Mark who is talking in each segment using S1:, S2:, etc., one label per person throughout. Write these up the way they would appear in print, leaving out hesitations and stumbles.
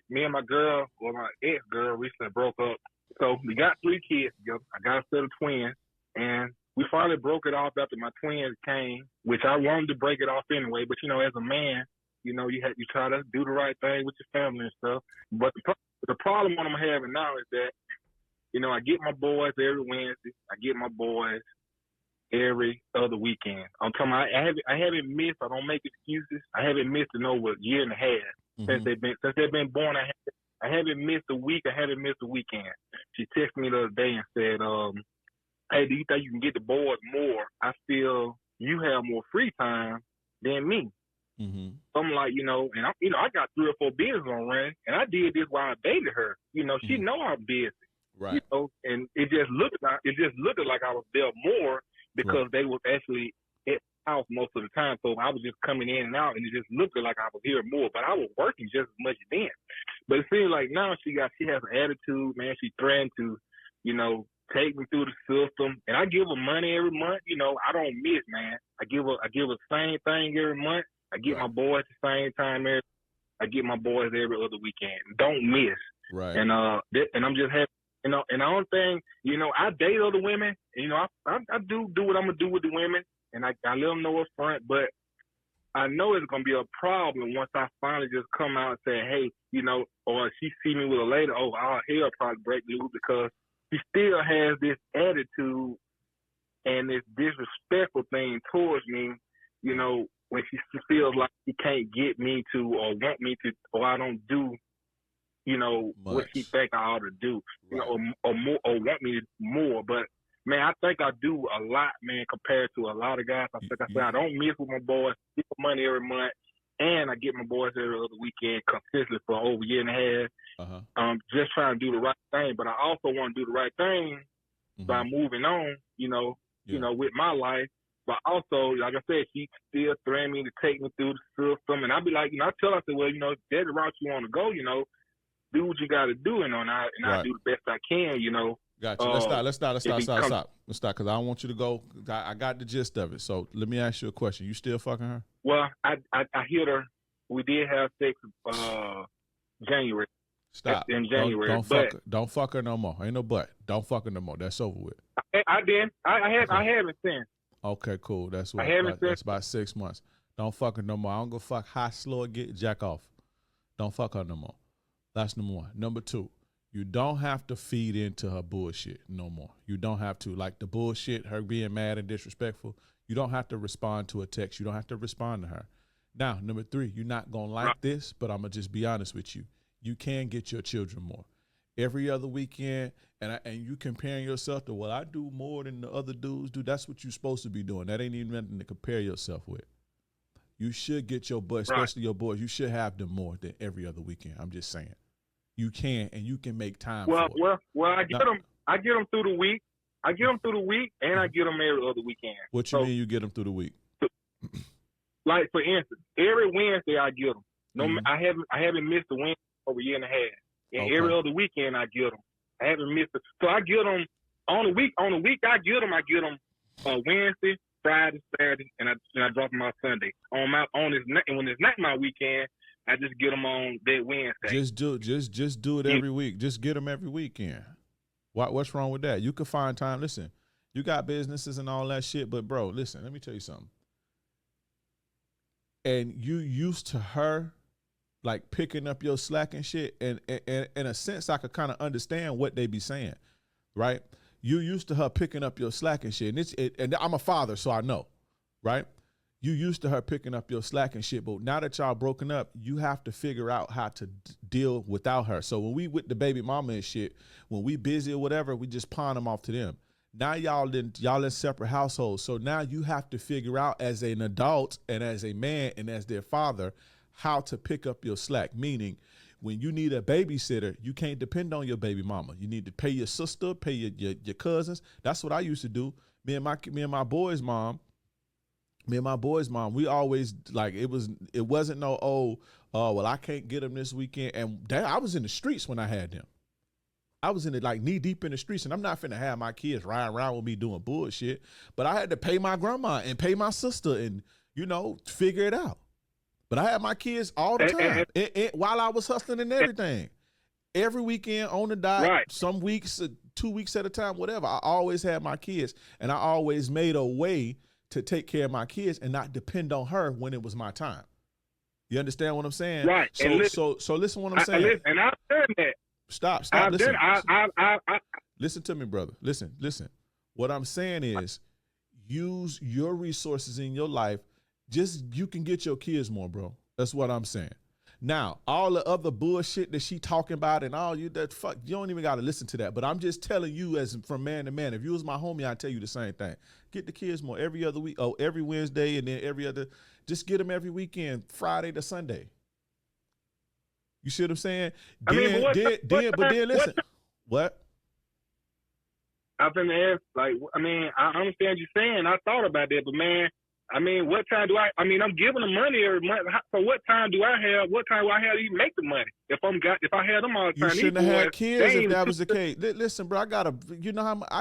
S1: me and my girl, or my ex-girl, recently broke up. So we got 3 kids together. I got a set of twins, and we finally broke it off after my twins came, which I wanted to break it off anyway. But as a man, you try to do the right thing with your family and stuff. But the problem what I'm having now is that, I get my boys every Wednesday. I get my boys every other weekend. I'm talking about, I haven't missed. I don't make excuses. I haven't missed in over a year and a half since they've been born. I haven't missed a week. I haven't missed a weekend. She texted me the other day and said, "Hey, do you think you can get the boys more? I feel you have more free time than me."
S2: Mm-hmm.
S1: So I'm like, and I got 3 or 4 business on running, and I did this while I dated her. She know I'm busy.
S2: Right.
S1: And it just looked like I was there more because they was actually at the house most of the time. So I was just coming in and out, and it just looked like I was here more. But I was working just as much then. But it seems like now she has an attitude, man. She threatened to, take me through the system, and I give her money every month. I don't miss, man. I give her the same thing every month. I get my boys the same time I get my boys every other weekend. Don't miss.
S2: Right.
S1: And and I'm just happy. And the only thing, I date other women. And, I do what I'm gonna do with the women, and I let them know up front. But I know it's gonna be a problem once I finally just come out and say, hey, or she see me with a lady. Oh, hell, probably break loose because she still has this attitude and this disrespectful thing towards me. When she feels like she can't get me to or want me to, or I don't do. What she think I ought to do, or more, or want me more. But man, I think I do a lot, man, compared to a lot of guys. I said I don't miss with my boys, get my money every month, and I get my boys every other weekend consistently for over a year and a half. Just trying to do the right thing, but I also want to do the right thing by moving on, with my life. But also, like I said, she still threatening me to take me through the system, and I be like, I tell her, I said, well, if that's the route you want to go, do what you got to do, and I do the best I can,
S2: Gotcha. Let's stop. Let's stop, because I don't want you to go. I got the gist of it. So let me ask you a question. You still fucking her?
S1: Well, I hit her. We did have sex January.
S2: Stop.
S1: In January.
S2: Don't fuck her no more. Ain't no but. Don't fuck her no more. That's over with.
S1: I did. I haven't since.
S2: Okay, cool. That's what. That's about 6 months. Don't fuck her no more. I don't go fuck high, slow, or get jack off. Don't fuck her no more. That's number 1. Number 2, you don't have to feed into her bullshit no more. You don't have to. Like the bullshit, her being mad and disrespectful, you don't have to respond to a text. You don't have to respond to her. Now, number 3, you're not going to like this, but I'm going to just be honest with you. You can get your children more. Every other weekend, and you comparing yourself to, well, I do more than the other dudes do. That's what you're supposed to be doing. That ain't even nothing to compare yourself with. You should get your boys, especially your boys, you should have them more than every other weekend. I'm just saying. You can, and you can make time for it.
S1: Well, I get them through the week. I get them through the week, and I get them every other weekend.
S2: What you mean you get them through the week?
S1: Like, for instance, every Wednesday I get them. I haven't missed a Wednesday over a year and a half. And every other weekend I get them. I haven't missed it. So I get them on the week. On the week I get them Wednesday, Friday, Saturday, and I drop them on Sunday. When it's not my weekend, I just get them on that Wednesday.
S2: Just do it every week. Just get them every weekend. What's wrong with that? You can find time. Listen, you got businesses and all that shit, but bro, listen, let me tell you something. And you used to her like picking up your slack and shit, and in a sense, I could kind of understand what they be saying, right? You used to her picking up your slack and shit, and I'm a father, so I know, right? You used to her picking up your slack and shit, but now that y'all broken up, you have to figure out how to deal without her. So when we with the baby mama and shit, when we busy or whatever, we just pawn them off to them. Now y'all in separate households. So now you have to figure out as an adult and as a man and as their father how to pick up your slack. Meaning, when you need a babysitter, you can't depend on your baby mama. You need to pay your sister, pay your cousins. That's what I used to do. Me and my boy's mom, we always, like, it wasn't no, well, I can't get them this weekend. And I was in the streets when I had them. I was in it like knee deep in the streets, and I'm not finna have my kids riding around with me doing bullshit. But I had to pay my grandma and pay my sister and, figure it out. But I had my kids all the time while I was hustling and everything. Every weekend on the dot,
S1: right.
S2: some weeks, 2 weeks at a time, whatever. I always had my kids, and I always made a way to take care of my kids and not depend on her when it was my time. You understand what I'm saying?
S1: Right.
S2: So listen what I'm saying.
S1: And I've done that.
S2: Stop. Listen. Listen to me, brother. Listen. What I'm saying is use your resources in your life. Just you can get your kids more, bro. That's what I'm saying. Now, all the other bullshit that she talking about and all you that fuck, you don't even got to listen to that. But I'm just telling you as from man to man. If you was my homie, I'd tell you the same thing. Get the kids more every other week. Oh, every Wednesday and then every other. Just get them every weekend, Friday to Sunday. You see what I'm saying? But then listen. What?
S1: I've been asked, like, I mean, I understand you saying. I thought about that, but man, I mean, what time do I'm giving them money every month. So what time do I have? What time do I have to even make the money? If I had them all the time,
S2: you shouldn't have had kids if that was the case. Listen, bro, I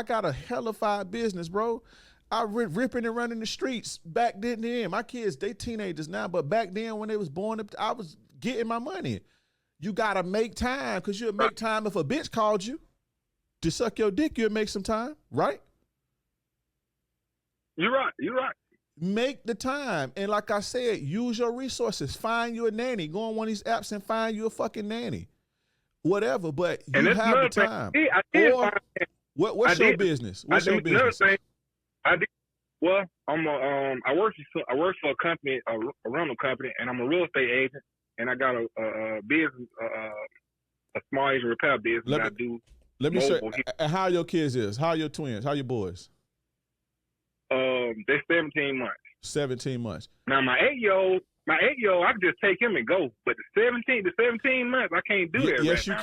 S2: got a hellified business, bro. I ripping and running the streets back then. My kids, they teenagers now, but back then when they was born, I was getting my money. You gotta make time, because you'll make time if a bitch called you to suck your dick. You'll make some time, right?
S1: You're right.
S2: Make the time. And like I said, use your resources. Find you a nanny. Go on one of these apps and find you a fucking nanny. Whatever, but you have the time. What's your business? What's your business?
S1: I did. Well, I work for a company, a rental company, and I'm a real estate agent, and I got a business, a small agent repair business that I do.
S2: Let me show you how your kids is. How your twins? How your boys?
S1: They're 17 months.
S2: 17 months.
S1: Now my 8-year-old, I can just take him and go. But the 17 months, I can't do that.
S2: Yes, you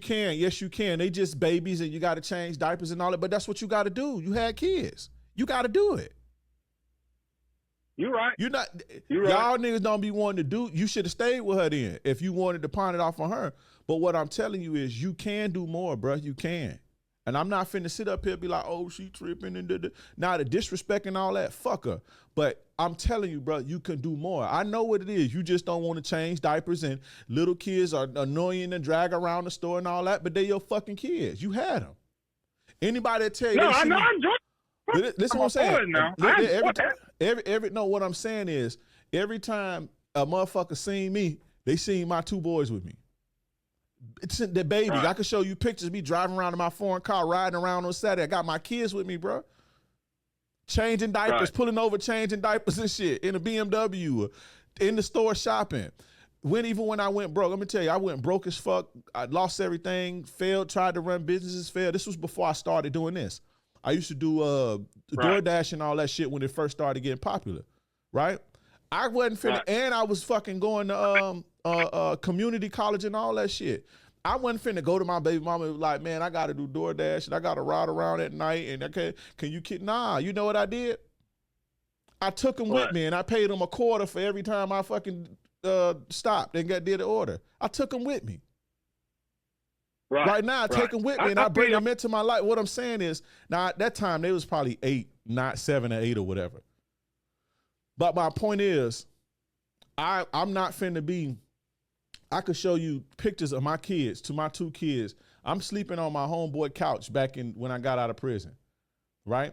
S2: can. Yes, you can. They just babies, and you got to change diapers and all that. But that's what you got to do. You had kids. You got to do it.
S1: You're right.
S2: Y'all niggas don't be wanting to do. You should have stayed with her then if you wanted to pawn it off on her. But what I'm telling you is you can do more, bro. You can. And I'm not finna sit up here and be like, oh, she tripping and now the disrespect and all that, fuck her. But I'm telling you, bro, you can do more. I know what it is. You just don't want to change diapers, and little kids are annoying and drag around the store and all that, but they're your fucking kids. You had them. Anybody that tell you,
S1: no, I know. I'm joking.
S2: Listen what I'm saying.
S1: Now.
S2: What I'm saying is every time a motherfucker seen me, they seen my two boys with me. It's the babies. Right. I can show you pictures of me driving around in my foreign car, riding around on Saturday. I got my kids with me, bro. Changing diapers, pulling over, changing diapers and shit in a BMW, in the store shopping. Even when I went broke, let me tell you, I went broke as fuck. I lost everything, failed, tried to run businesses, failed. This was before I started doing this. I used to do DoorDash and all that shit when it first started getting popular, right? I wasn't finna, and I was fucking going to community college and all that shit. I wasn't finna go to my baby mama and be like, man, I gotta do DoorDash and I gotta ride around at night and can you kid? Nah, you know what I did? I took them with me and I paid them $25 for every time I fucking stopped and did the order. I took them with me. Right now, I take them with me and I bring them into my life. What I'm saying is, now at that time they was probably 8, not 7 or 8 or whatever. But my point is, I'm not finna be, I could show you pictures of my kids, to my 2 kids. I'm sleeping on my homeboy couch back in when I got out of prison, right?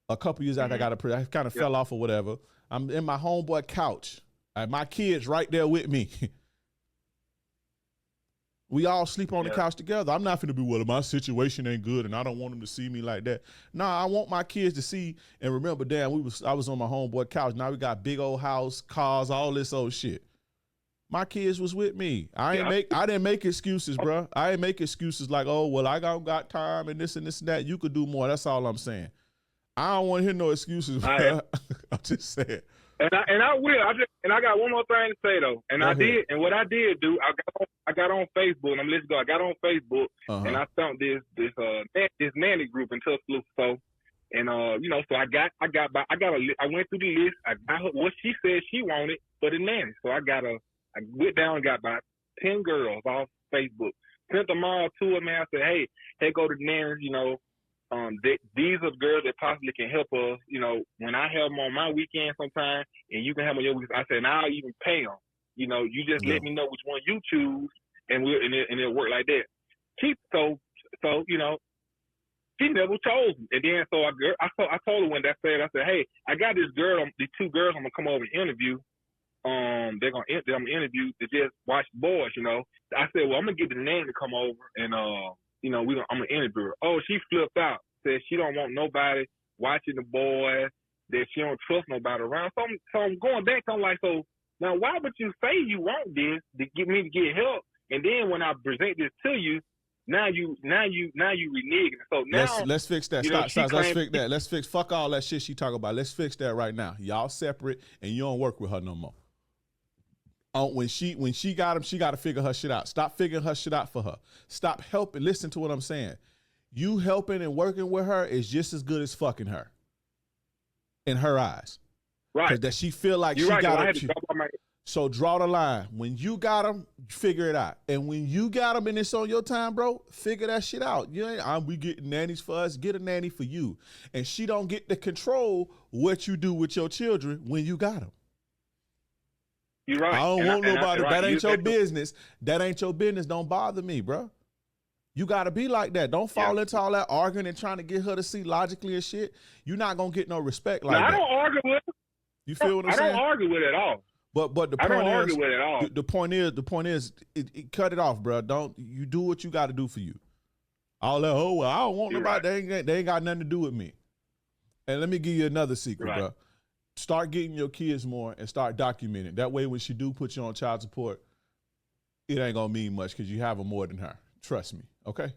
S2: A couple years after I got out of prison, I kind of fell off or whatever. I'm in my homeboy couch. My kids right there with me. We all sleep on the couch together. I'm not finna be, well, my situation ain't good and I don't want them to see me like that. Nah, I want my kids to see and remember, damn, I was on my homeboy couch. Now we got big old house, cars, all this old shit. My kids was with me. I didn't make excuses, bro. I ain't make excuses like, oh, well, I got time and this and that. You could do more. That's all I'm saying. I don't want to hear no excuses, bro. I'm just saying.
S1: And I will. I got one more thing to say though. And what I did do, I got on Facebook, and I'm listening to. I got on Facebook, and I found this nanny group in Tuscaloosa. So, and so I went through the list. I got her what she said she wanted for the nanny. So I went down and got about 10 girls off Facebook. Sent them all to her, man. I said, hey, go to the nannies. These are girls that possibly can help us. When I have them on my weekend sometime, and you can have them on your weekend. I said, and I'll even pay them. You just let me know which one you choose, and it'll work like that. She never chose me. And then I told her when that said, I said, hey, I got these 2 girls I'm gonna come over and interview. I'm gonna interview to just watch the boys. I said, well, I'm gonna get the nanny to come over and I'm gonna interview her. Oh, she flipped out. Said she don't want nobody watching the boys. That she don't trust nobody around. So I'm going back. I'm like, so now why would you say you want this to get me to get help, and then when I present this to you, now you reneging. So now
S2: let's fix that. Stop. Let's fix that. Let's fix fuck all that shit she talk about. Let's fix that right now. Y'all separate, and you don't work with her no more. When she got him, she got to figure her shit out. Stop figuring her shit out for her. Stop helping. Listen to what I'm saying. You helping and working with her is just as good as fucking her. In her eyes, right? Because that she feel like she got him. So draw the line. When you got him, figure it out. And when you got him and it's on your time, bro, figure that shit out. We getting nannies for us. Get a nanny for you. And she don't get to control what you do with your children when you got them.
S1: You're right.
S2: I don't want nobody. That ain't your business. That ain't your business. Don't bother me, bro. You got to be like that. Don't fall into all that arguing and trying to get her to see logically and shit. You're not going to get no respect like that.
S1: I don't argue with her.
S2: You feel what I'm saying?
S1: I don't argue with it at all.
S2: But the point
S1: I don't argue with it at all.
S2: The point is, cut it off, bro. You do what you got to do for you. All that, I don't want nobody. Right. They ain't got nothing to do with me. And let me give you another secret, bro. Start getting your kids more and start documenting. That way, when she do put you on child support, it ain't going to mean much because you have her more than her. Trust me, okay?